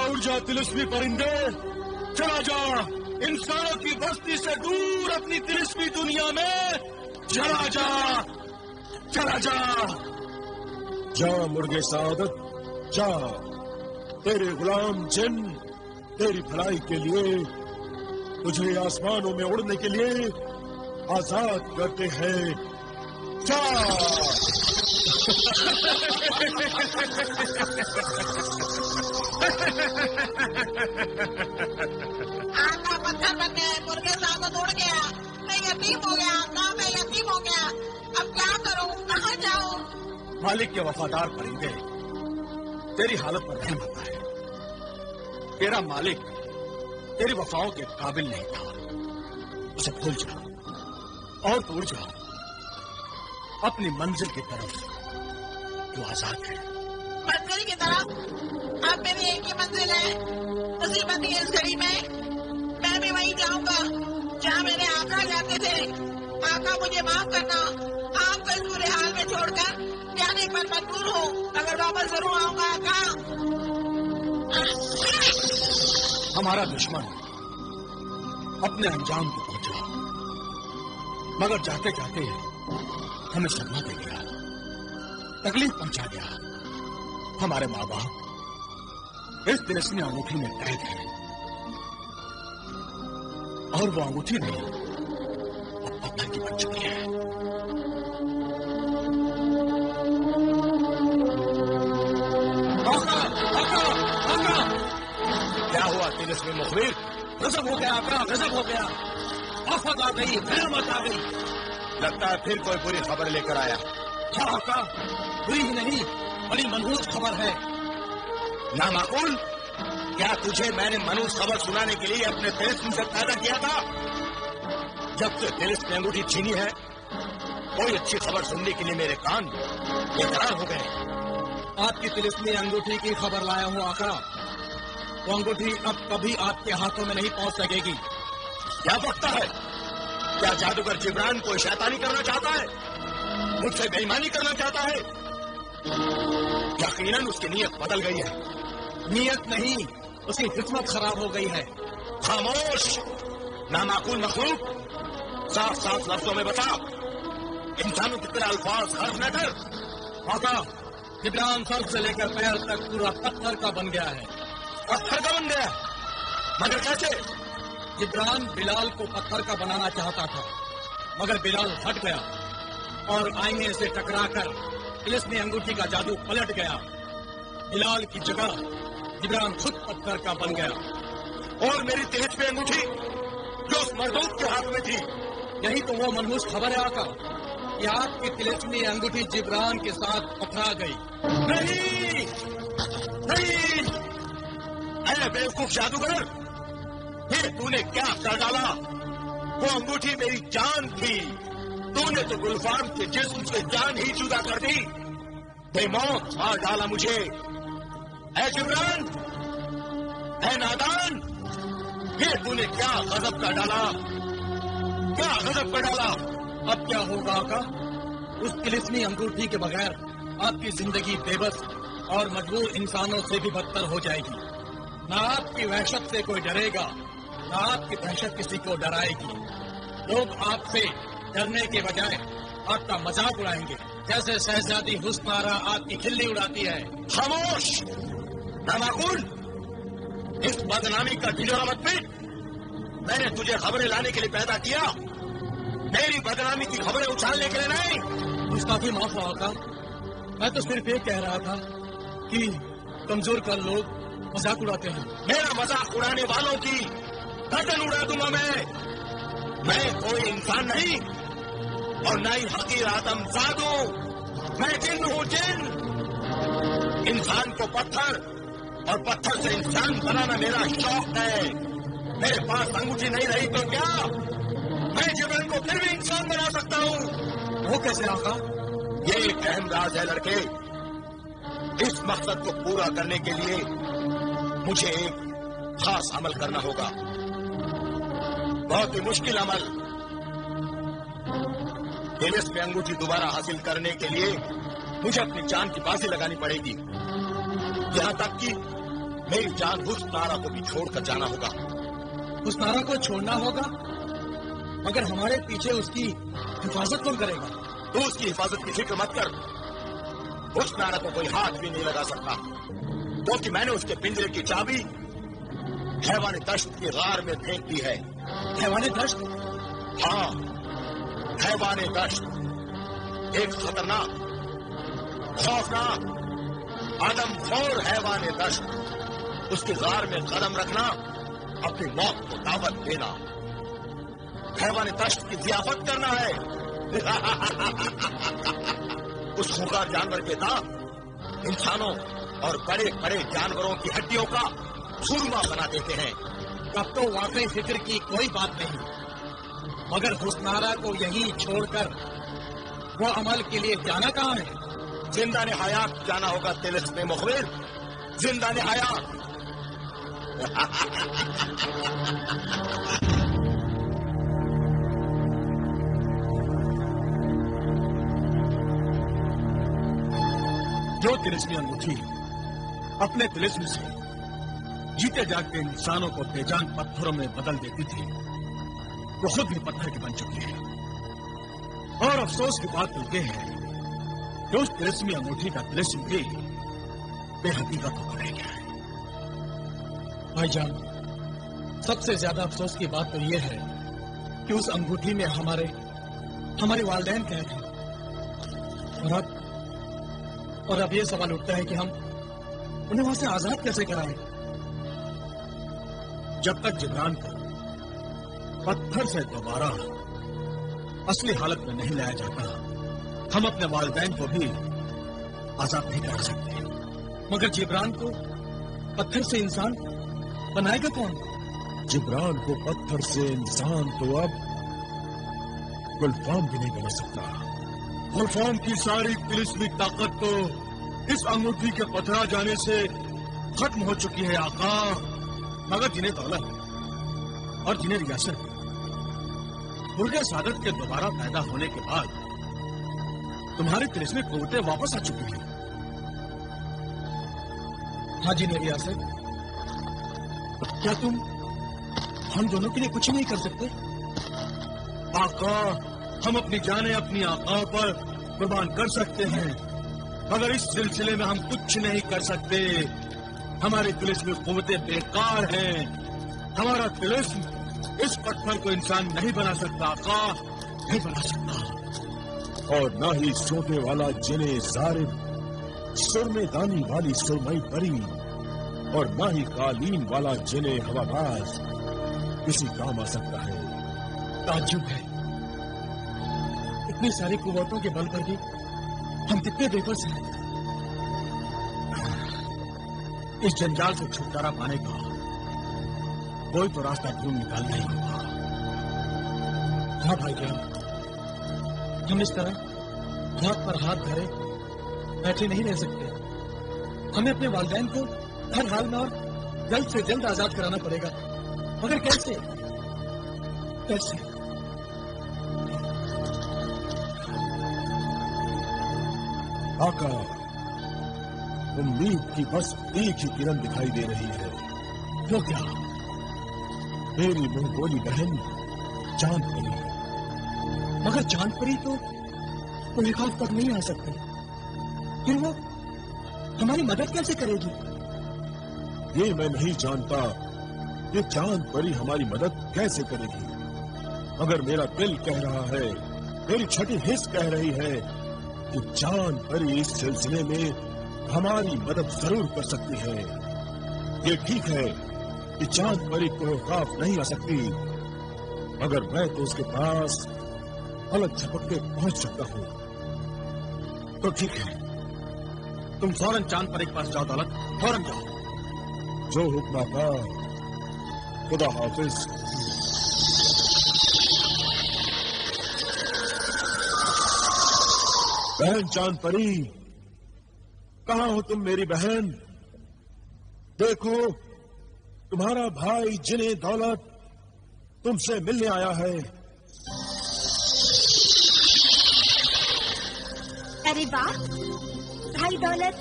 उड़ जा तिलिस्मी परिंदे, चला जा इंसानों की बस्ती से दूर अपनी तिलिस्मी दुनिया में, चला जा, चला जा। जा मुर्गे सादत, जा। तेरे गुलाम जिन तेरी भलाई के लिए तुझे आसमानों में उड़ने के लिए आजाद करते हैं। जा। आका पत्थर बन गए, मुर्गे सादत उड़ गया, मैं यतीम हो गया, आका मैं यतीम हो गया, अब क्या करूं, कहाँ जाऊं? मालिक के वफादार परिंदे, तेरी हालत पर रहम आता है। तेरा मालिक तेरी वफाओं के काबिल नहीं था, उसे भूल जा और उड़ जा अपनी मंजिल की तरफ, जो आजाद है। मंजिल की तरफ? अब मेरी एक ही मंजिल है, मुसीबत की इस घड़ी में मैं भी वहीं जाऊंगा जहाँ मेरे आका जाते थे। आका मुझे माफ करना, आपको इस बुरे हाल में छोड़कर जाने पर मजबूर हूँ, अगर वापस जरूर आऊंगा आका। हमारा दुश्मन अपने अंजाम को पहुंचा, मगर जाते जाते हमें सदमा दे गया, तकलीफ पहुंचा गया। हमारे माँ बाप इस तिलिस्मी अंगूठी में कैद है, और वो अंगूठी नहीं अब पत्थर की बन चुकी है। आका, आका, आका! क्या हुआ तिलिस्मी मुखबिर? गजब हो गया आका, गजब हो गया। आफत आ गई, क़यामत आ गई। लगता है फिर कोई बुरी खबर लेकर आया। क्या आका? बुरी ही नहीं, बड़ी मनहूस खबर है। नामाकूल, क्या तुझे मैंने मनहूस खबर सुनाने के लिए अपने तिलिस्म से पैदा किया था? जब से तिलिस्म ने अंगूठी छीनी है, कोई अच्छी खबर सुनने के लिए मेरे कान बेकरार हो गए। आपकी तिलिस्मी अंगूठी की खबर लाया हूँ आका। वो अंगूठी अब कभी आपके हाथों में नहीं पहुंच सकेगी। क्या बकता है? क्या जादूगर जिब्रान कोई शैतानी करना चाहता है? मुझसे बेईमानी करना चाहता है? यकीनन उसकी नीयत बदल गई है। नीयत नहीं, उसकी किस्मत खराब हो गई है। खामोश नामाकूल मखलूक, साफ साफ लफ्जों में बता। इंसानों की तरह अल्फाज खर्च न कर। आका, जिब्रान सर से लेकर पैर तक पूरा पत्थर का बन गया है। पत्थर का बन गया? मगर कैसे? जिब्रान बिलाल को पत्थर का बनाना चाहता था, मगर बिलाल हट गया और आईने से टकराकर तिलिस्मी अंगूठी का जादू पलट गया। बिलाल की जगह जिब्रान खुद पत्थर का बन गया। और मेरी तिलिस्मी अंगूठी जो उस मरदूद के हाथ में थी, यही तो वो मनहूस खबर है आका कि आपकी तिलिस्मी अंगूठी जिब्रान के साथ टकरा गई। नहीं नहीं, अरे बेवकूफ जादूगर, फिर तूने क्या कर डाला? वो अंगूठी मेरी जान थी, तूने तो गुलफाम के जिस्म से जान ही जुदा कर दी। बेमौत मार डाला मुझे। ऐ जिब्रान, ऐ नादान, ये तूने क्या गजब का डाला, क्या गजब का डाला। अब क्या होगा आका? उस तिलिस्मी अंगूठी के बगैर आपकी जिंदगी बेबस और मजबूर इंसानों से भी बदतर हो जाएगी। ना आपकी वहशत से कोई डरेगा, ना आपकी दहशत किसी को डराएगी। लोग आपसे डरने के बजाय आपका मजाक उड़ाएंगे, जैसे शहजादी हुस्नारा आपकी खिल्ली उड़ाती है। खामोश नामाकूल, इस बदनामी का ढिंढोरा मत पीट। मैंने तुझे खबरें लाने के लिए पैदा किया, मेरी बदनामी की खबरें उछालने के लिए नहीं। मुस्ताफी माफ हो आका, मैं तो सिर्फ ये कह रहा था कि कमजोर कर लोग मजाक उड़ाते हैं। मेरा मजाक उड़ाने वालों की गर्दन उड़ा दूंगा मैं कोई इंसान नहीं और न ही हकीर आदमजाद हूं। मैं जिन हूं, जिन। इंसान को पत्थर और पत्थर से इंसान बनाना मेरा शौक है। मेरे पास अंगूठी नहीं रही तो क्या मैं जीवन को फिर भी इंसान बना सकता हूं? वो कैसे आका? ये एक अहम राज है लड़के। इस मकसद को पूरा करने के लिए मुझे एक खास अमल करना होगा, बहुत ही मुश्किल अमल। तिलिस्म में अंगूठी दोबारा हासिल करने के लिए मुझे अपनी जान की बाजी लगानी पड़ेगी, यहां तक कि मेरी जान हुस्नारा को भी छोड़कर जाना होगा। हुस्नारा को छोड़ना होगा, मगर हमारे पीछे उसकी हिफाजत कौन करेगा? तू उसकी हिफाजत की फिक्र मत कर। हुस्नारा को कोई हाथ भी नहीं लगा सकता, क्योंकि मैंने उसके पिंजरे की चाबी हैवान दश्त की गार में फेंक दी है। हैवान दश्त? हाँ, हैवान दश्त, एक खतरनाक, खौफनाक, आदमखोर हैवान दश्त। उसके गार में कदम रखना, अपनी मौत को दावत देना, हैवान दश्त की जियाफत करना है। उस खूंखार जानवर के दांत इंसानों और बड़े बड़े जानवरों की हड्डियों का चूरमा बना देते हैं। तब तो वाकई फिक्र की कोई बात नहीं, मगर हुस्नारा को यहीं छोड़कर वो अमल के लिए जाना कहाँ है? जिंदा ने हयात जाना होगा तिलिस्म मुखबिर, जिंदा ने हयात। जो तिलिस्मी अंगूठी अपने तिलिस्म से जीते जागते इंसानों को बेजान पत्थरों में बदल देती थी, वो खुद भी पत्थर की बन चुकी है। और अफसोस की बात तो यह है कि उस तिलिस्मी अंगूठी का तिलिस्म भी बेहकीकत होकर रह गया है। भाईजान, सबसे ज्यादा अफसोस की बात तो यह है कि उस अंगूठी में हमारे वालिदैन कैद हैं। और अब यह सवाल उठता है कि हम उन्हें वहां से आजाद कैसे कराएं? जब तक जिब्रान को पत्थर से दोबारा असली हालत में नहीं लाया जाता, हम अपने वालिदैन को भी आजाद नहीं करा सकते। मगर जिब्रान को पत्थर से इंसान बनाएगा कौन? जिब्रान को पत्थर से इंसान तो अब गुलफाम भी नहीं बना सकता। गुलफाम की सारी तिलिस्मी ताकत तो इस अंगूठी के पथरा जाने से खत्म हो चुकी है आका। मगर जिन्हें दौलत और जिन्हें रियासत, मुर्गे सादत के दोबारा पैदा होने के बाद तुम्हारी तिलिस्मी कुव्वतें वापस आ चुकी हैं। हाँ जी ने रियासत, क्या तुम हम दोनों के लिए कुछ नहीं कर सकते? आका, हम अपनी जानें अपनी आका पर कुर्बान कर सकते हैं, मगर इस सिलसिले में हम कुछ नहीं कर सकते। हमारी तिलिस्मी कुव्वतें बेकार हैं। हमारा तिलिस्म इस पत्थर को इंसान नहीं बना सकता आका, नहीं बना सकता। और ना ही सोते वाला जिने जारिब, सुरमे दानी वाली सुरमई परी, और ना ही कालीन वाला जिने हवाबाज किसी काम आ सकता है। ताज्जुब है, इतनी सारी कुव्वतों के बल पर भी हम कितने बेबस हैं। इस जंजाल से छुटकारा पाने का कोई तो रास्ता ढूंढ निकालना ही होगा। हाँ भाई जान, हम इस तरह हाथ पर हाथ धरे बैठे नहीं रह सकते। हमें अपने वालिदैन को हर हाल में और जल्द से जल्द आजाद कराना पड़ेगा। मगर कैसे? आका, उम्मीद की बस एक ही किरण दिखाई दे रही है। वो क्या? मेरी मुंह बोली बहन चांद परी। मगर चांद परी तो एक हाथ तक नहीं आ सकती, फिर वो हमारी मदद कैसे करेगी? ये मैं नहीं जानता ये चांद परी हमारी मदद कैसे करेगी, मगर मेरा दिल कह रहा है, मेरी छठी हिस्स कह रही है कि चांद परी इस सिलसिले में हमारी मदद जरूर कर सकती है। ये ठीक है कि चांद परी को खौफ नहीं आ सकती, मगर मैं तो उसके पास अलग झपकते पहुंच सकता हूं। तो ठीक है, तुम फौरन चांद परी के पास जाओ दौलत, फौरन जाओ। जो हुक्म का, खुदा हाफिज। बहन चांद परी, कहाँ हो तुम मेरी बहन? देखो, तुम्हारा भाई जिने दौलत तुमसे मिलने आया है। अरे वाह भाई दौलत,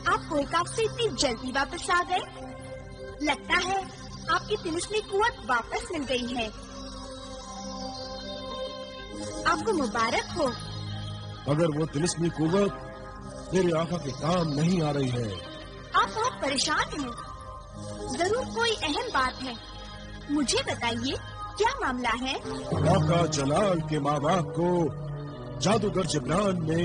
आप कोलकाता से इतनी जल्दी वापस आ गए। लगता है आपकी तिलिस्मी कुव्वत वापस मिल गई है। आपको मुबारक हो। मगर वो तिलिस्मी कुव्वत मेरे आका के काम नहीं आ रही है। आप बहुत परेशान हैं। जरूर कोई अहम बात है। मुझे बताइए क्या मामला है? आका जलाल के माँ बाप को जादूगर जिब्रान ने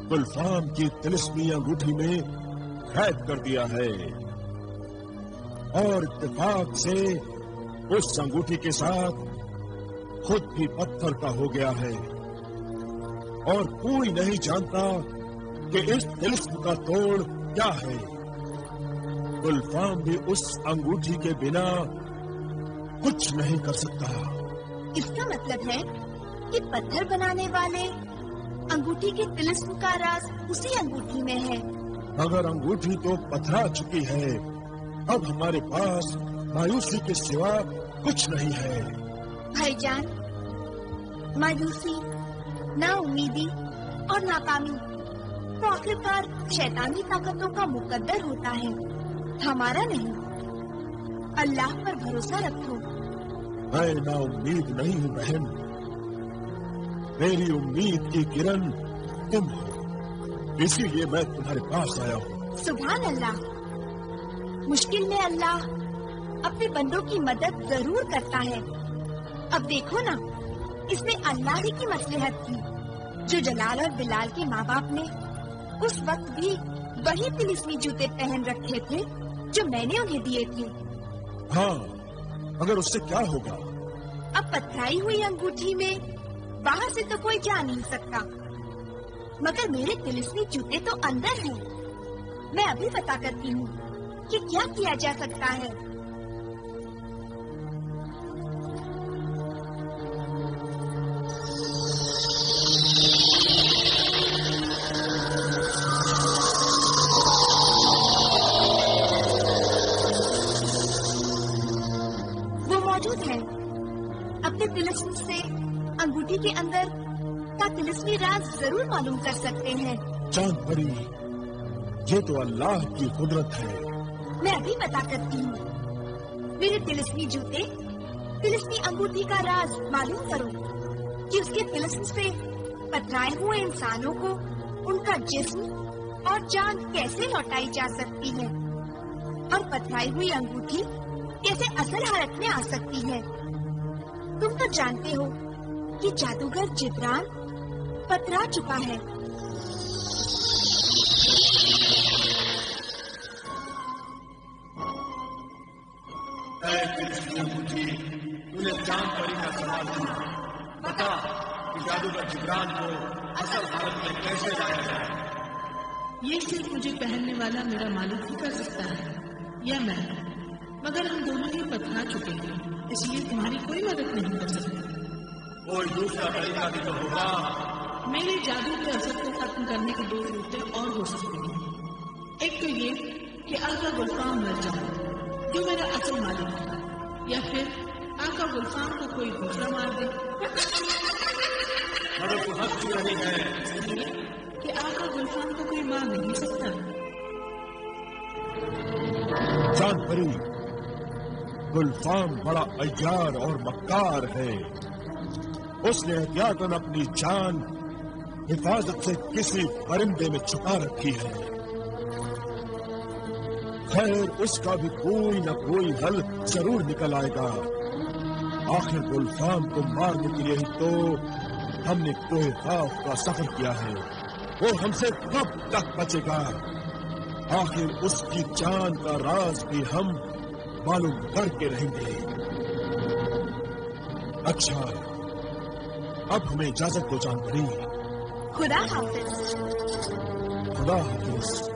गुलफाम की तिलिस्मी अंगूठी में कैद कर दिया है और इत्तेफाक से उस अंगूठी के साथ खुद भी पत्थर का हो गया है और कोई नहीं जानता कि इस तिलिस्म का तोड़ क्या है। गुलफाम भी उस अंगूठी के बिना कुछ नहीं कर सकता। इसका मतलब है कि पत्थर बनाने वाले अंगूठी के तिलिस्म का राज उसी अंगूठी में है। मगर अंगूठी तो पथरा चुकी है। अब हमारे पास मायूसी के सिवा कुछ नहीं है। भाईजान, मायूसी, नाउमीदी और नाकामी तो आखिरकार शैतानी ताकतों का मुकद्दर होता है, हमारा नहीं। अल्लाह पर भरोसा रखो। मैं नाउम्मीद नहीं हूँ बहन, मेरी उम्मीद की किरण तुम हो, इसीलिए मैं तुम्हारे पास आया हूँ। सुभान अल्लाह। मुश्किल में अल्लाह अपने बंदों की मदद जरूर करता है। अब देखो ना, इसमें अल्लाह ही की मसलहत थी जो जलाल और बिलाल के माँ बाप ने उस वक्त भी वही तिलिस्मी जूते पहन रखे थे जो मैंने उन्हें दिए थे। हाँ, मगर उससे क्या होगा? अब पथराई हुई अंगूठी में बाहर से तो कोई जा नहीं सकता, मगर मेरे तिलिस्मी जूते तो अंदर हैं। मैं अभी पता करती हूँ कि क्या किया जा सकता है। अपने तिलिस्म से अंगूठी के अंदर का तिलिस्मी राज जरूर मालूम कर सकते हैं। चांद परी, ये तो अल्लाह की कुदरत है। मैं अभी पता करती हूँ। मेरे तिलिस्मी जूते तिलिस्मी अंगूठी का राज मालूम करो कि उसके तिलिस्म से पथराए हुए इंसानों को उनका जिस्म और जान कैसे लौटाई जा सकती है और पथराई हुई अंगूठी कैसे असल हालत में आ सकती है। तुम तो जानते हो कि जादूगर जिब्रान पथरा चुका है। तूने चांद परी का सवाल किया, बता कि जादूगर जिब्रान को असल हालत में कैसे लाया जाए। ये सिर्फ मुझे पहनने वाला मेरा मालिक ही कर सकता है या मैं, मगर हम दोनों ही पथरा चुके हैं, इसलिए तुम्हारी कोई मदद नहीं कर सकती। कोई दूसरा तरीका भी तो होगा। मेरे जादू के असर को खत्म करने के दो रूटे और हो सकते हैं। एक तो ये कि आका गुलफाम मर जाए जो मेरा असल मालिक है, या फिर आका गुलफाम को कोई दूसरा मार दे। मगर तू हंस क्यों रही है? कि आका गुलफाम को कोई मार नहीं सकता। चांद परी, गुलफाम बड़ा अय्यार और मक्कार है। उसने एहतियातन अपनी जान हिफाजत से किसी परिंदे में छुपा रखी है। खैर, उसका भी कोई न कोई हल जरूर निकल आएगा। आखिर गुलफाम को मारने के लिए ही तो हमने कोई खौफ का सफर किया है। वो हमसे कब तक बचेगा? आखिर उसकी जान का राज भी हम मालूम करके रहेंगे। अच्छा, अब हमें इजाजत दो चांद परी। खुदा हाफिज। खुदा हाफिज।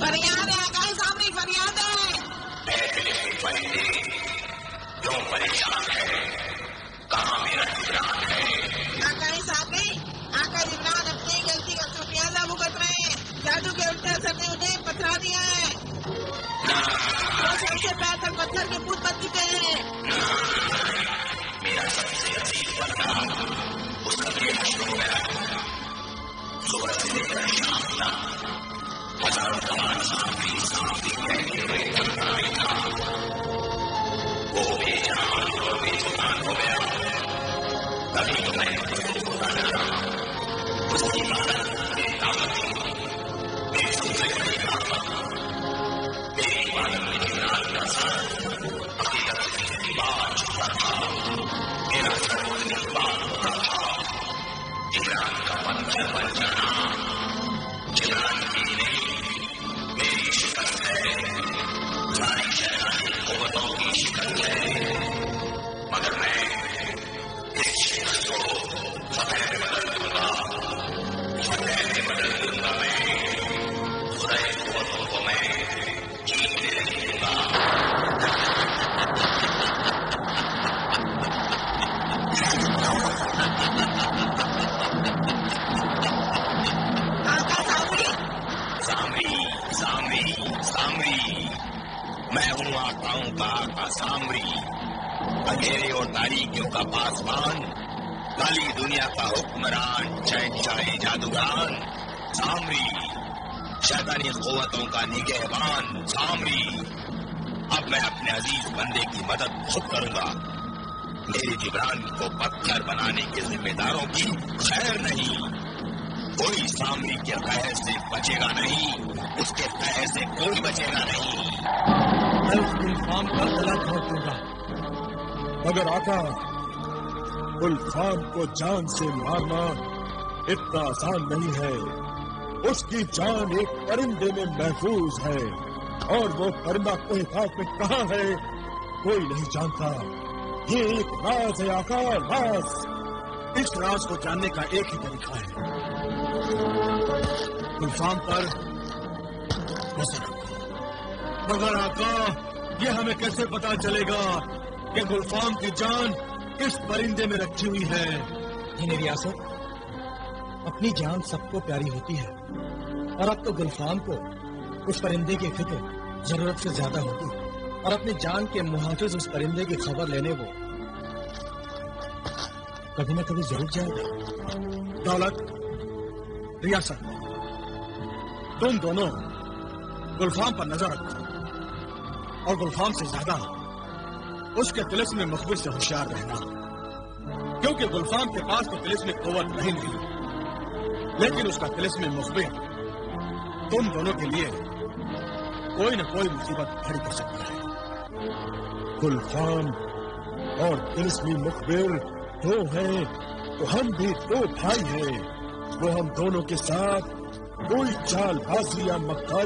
फरियाद है आकाश सामने, फरियाद है। क्यों परेशान है? कहाँ मेरा जिब्रान है? आकाश सामने, आकाश इमरान अपनी गलती का सुफियाजा भुगत रहे हैं। जादू के उल्टे असर ने उन्हें पथरा दिया है। वो सबसे पैर तक पत्थर के पूत बन चुके हैं। मेरा सबसे अजीज बंदा उसका बेटा शुरू में सुबह से लेकर शाम तक हजारों कमान सांपी कहते हुए चलता ही था। वो बेजान और बेजुबान हो गया। तभी तो मैं उसको खुदा डरा। उसकी इबादत मेरी ताकत थी, मेरी सबसे बड़ी ताकत। मेरी इबादत में जिब्रान का सर हकीकत से बाहर छुपा था। मेरा सर उतनी बात होता था। जिब्रान का पत्थर बन जाना जिब्रान की नहीं मेरी शिकस्त है। सारी शैतानी कुव्वतों की शिकस्त है। मगर मैं इस शिकस्त को फतेह में बदल दूंगा। फतेह में बदल दूंगा मैं। खुदाई कुव्वतों को मैं जीतने नहीं दूंगा। मैं हूँ आकाओं का आका सामरी, अंधेरे और तारीकियों का पासबान, काली दुनिया का हुक्मरान, शहंशाह जादूगान सामरी, शैतानी कुव्वतों का निगहबान सामरी। अब मैं अपने अजीज बंदे की मदद खुद करूंगा। मेरे जिब्रान को पत्थर बनाने के जिम्मेदारों की खैर नहीं। कोई सामरी के कहर से बचेगा नहीं, उसके कहर से कोई बचेगा नहीं। मैं उस गुलफाम का गला घोट दूंगा। मगर आका, गुलफाम को जान से मारना इतना आसान नहीं है। उसकी जान एक परिंदे में महफूज है, और वो परिंदा कोहिफात में कहाँ है कोई नहीं जानता। ये एक राज है आका, राज। इस राज को जानने का एक ही तरीका है, गुलफाम पर नजर रखो। मगर आका, ये हमें कैसे पता चलेगा कि गुलफाम की जान किस परिंदे में रखी हुई है? मेरी रियासत, अपनी जान सबको प्यारी होती है, और अब तो गुलफाम को उस परिंदे की फिक्र जरूरत से ज्यादा होगी, और अपनी जान के मुहाफिज उस परिंदे की खबर लेने वो कभी न कभी जरूर जाएगा। दौलत, रियासत, तुम दोनों गुलफाम पर नजर रखो, और गुलफाम से ज्यादा उसके तिलिस्म में मखबूल से होशियार रहना, क्योंकि गुलफाम के पास तो तिलिस्म में कुव्वत नहीं, लेकिन उसका तिलिस्म में मुखबिर तुम दोनों के लिए कोई न कोई मुसीबत खड़ी कर सकता है। गुलफाम और तिलिस्मी मुखबिर दो हैं, तो हम भी दो भाई हैं। वो हम दोनों के साथ कोई चालबाजी या मक्कारी